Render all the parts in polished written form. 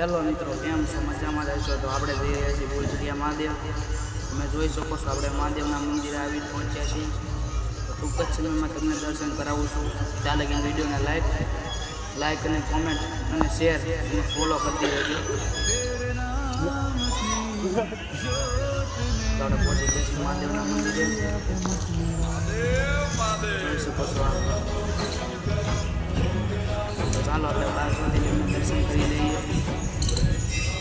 Hello મિત્રો, કેમ છો? મજામાં રહેશો? તો આપણે જઈ રહ્યા છીએ બોલચરિયા મહાદેવ. તમે જોઈ શકો છો આપણે મહાદેવના મંદિરે આવી પહોંચ્યા છીએ. ટૂંક જ સમયમાં તમને દર્શન કરાવું છું. ચાલે કે વિડીયોને લાઈક અને કોમેન્ટ અને શેર અને ફોલો કરતી રહેજો. આપણે પહોંચી ગયા છીએ મહાદેવના મંદિરે. જોઈ શકો છો. ચાલો આપણે બહાર સુધી દર્શન કરી લઈએ.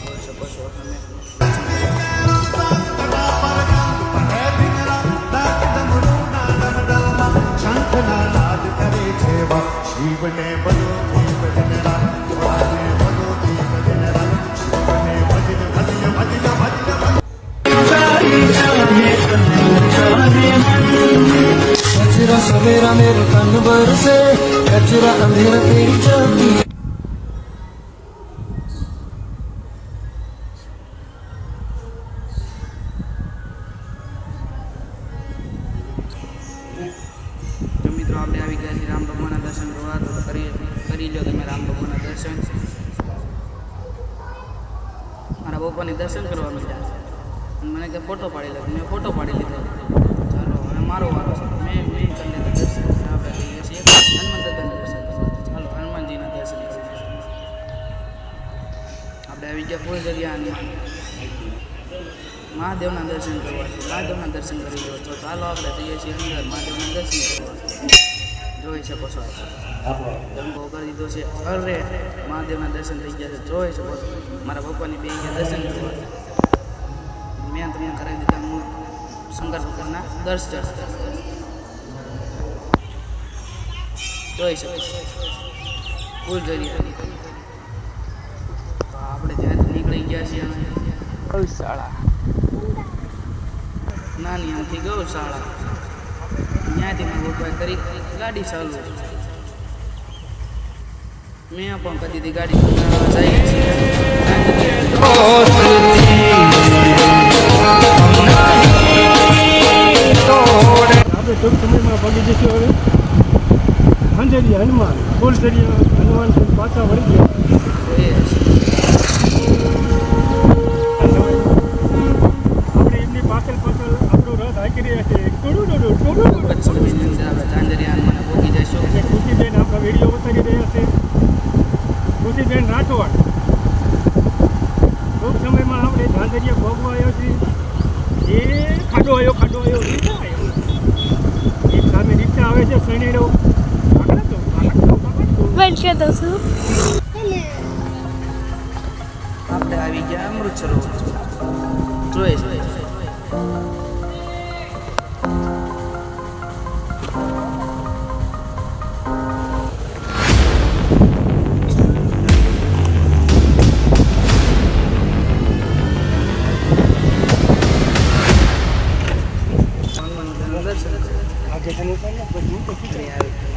જોઈ શકો છો તમે. શિવને બનો શિવને બનો શિવને कचरा सवेरा मेरे तन भर से कचरा अंधेरा तेरी जाती તો મિત્રો આપણે આવી ગયા છીએ રામ ભગવાનના દર્શન કરવા. તો કરી લો તમે રામ ભગવાનના દર્શન. મારા પપ્પાની દર્શન કરવા મળ્યા છે. મને કે ફોટો પાડી લે. મેં ફોટો પાડી લીધો. ચાલો હવે મારો વારો છે. મેં કરી લીધા દર્શન. આપણે જઈએ છીએ હનુમાન દાદાના દર્શન. ચાલો હનુમાનજીના દર્શન કરીએ. આપણે આવી ગયા ફૂલઝરિયા હનુમાન મહાદેવના દર્શન કરવા છે. મહાદેવના દર્શન કરી લો. તો ચાલો આપણે જઈએ છીએ અંદર મહાદેવના દર્શન કરવા. જોઈ શકો છો ધંધો કરી દીધો છે. અરે મહાદેવના દર્શન થઈ ગયા છે. જોઈ શકો છો. મારા પપ્પાની બે ગયા દર્શન કરવા. મેં તમને કરાવી દીધા શંકર ભગવાનના દર્શન. જોઈ શકો છો ફૂલઝરિયા. આપણે ત્યાંથી નીકળી ગયા છીએ. ગૌશાળા નાની આમથી ગૌશાળા. ત્યાંથી મેં પપ્પાએ કરી ગાડી ચાલુ. મેં પણ કરી દીધી ગાડી. જઈએ છીએ આપણે ટૂંક સમયમાં પગી જઈશું. હવે ઝાંઝરિયા હનુમાન ફૂલઝરિયા હનુમાન પાછા વળી ગયા. આપણે એમની પાછળ આપણો રથ હાકી રહ્યા છે. ઝાંઝરિયા હનુમાન પહોંચી જઈશું. એટલે ખુશીબેન આપણા વિડીયો ઉતારી રહ્યા છે. ખુશીબેન રાઠોડ. ટૂંક સમયમાં આપણે ઝાંઝરિયા ભોગવા આવ્યો છીએ. એ ખાડો આવ્યો રીક્ષા આવ્યો. એક સામે રીક્ષા આવે છે. શનિડો આપણે આવી ગયા અમૃત સરોવર. જોઈ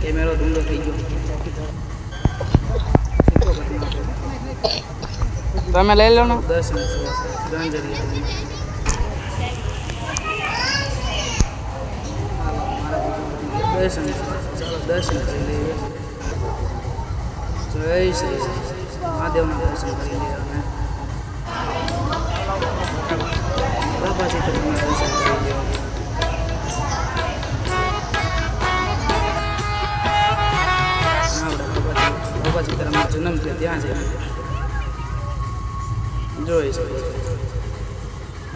કેમેરો ડુંગો થઈ ગયો. તમે લઈ લો ને દર્શન. દર્શન ચાલો દર્શન કરી લઈએ. જય શ્રી મહાદેવના દર્શન કરી લઈએ. અમે બાપા સીતારામના દર્શન કરી લઈએ. બાપા સીતારામનો જન્મ થયો ત્યાં છે. જોઈ શકો છો.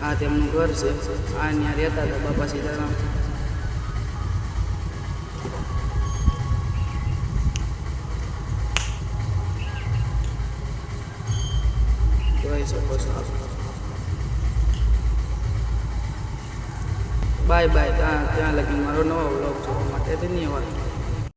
આ તેમનું ઘર છે. આ ત્યાં રહેતા હતા બાપા સીતારામ. જોઈ શકો છો. Bye bye. ત્યાં લગી મારો નવો વ્લોગ જોવા માટે ધન્યવાદ.